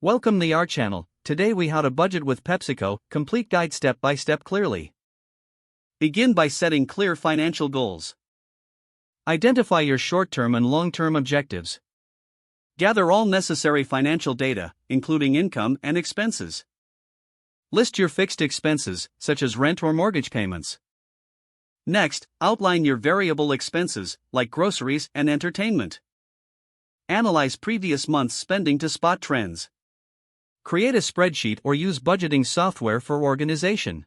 Welcome to our channel. Today we how to budget with PepsiCo, complete guide step by step clearly. Begin by setting clear financial goals. Identify your short-term and long-term objectives. Gather all necessary financial data, including income and expenses. List your fixed expenses, such as rent or mortgage payments. Next, outline your variable expenses, like groceries and entertainment. Analyze previous month's spending to spot trends. Create a spreadsheet or use budgeting software for organization.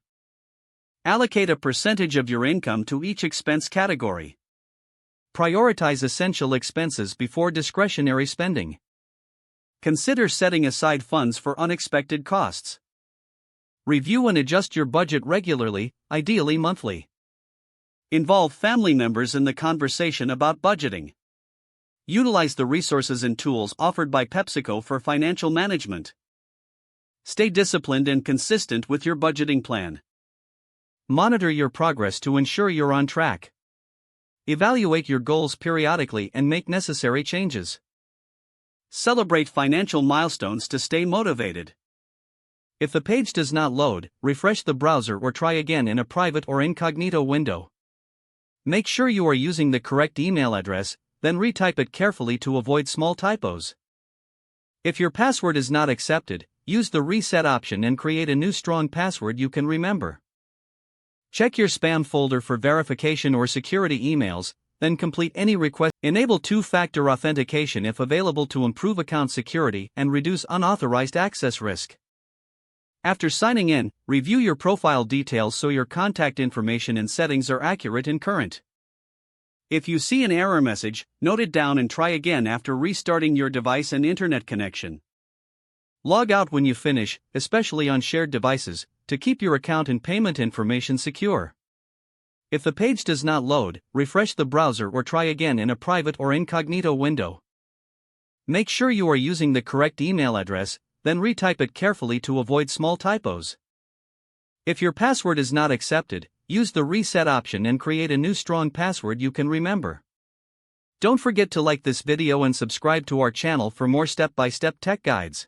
Allocate a percentage of your income to each expense category. Prioritize essential expenses before discretionary spending. Consider setting aside funds for unexpected costs. Review and adjust your budget regularly, ideally monthly. Involve family members in the conversation about budgeting. Utilize the resources and tools offered by PepsiCo for financial management. Stay disciplined and consistent with your budgeting plan. Monitor your progress to ensure you're on track. Evaluate your goals periodically and make necessary changes. Celebrate financial milestones to stay motivated. If the page does not load, refresh the browser or try again in a private or incognito window. Make sure you are using the correct email address, then retype it carefully to avoid small typos. If your password is not accepted, use the reset option and create a new strong password you can remember. Check your spam folder for verification or security emails, then complete any request. Enable two-factor authentication if available to improve account security and reduce unauthorized access risk. After signing in, review your profile details so your contact information and settings are accurate and current. If you see an error message, note it down and try again after restarting your device and internet connection. Log out when you finish, especially on shared devices, to keep your account and payment information secure. If the page does not load, refresh the browser or try again in a private or incognito window. Make sure you are using the correct email address, then retype it carefully to avoid small typos. If your password is not accepted, use the reset option and create a new strong password you can remember. Don't forget to like this video and subscribe to our channel for more step-by-step tech guides.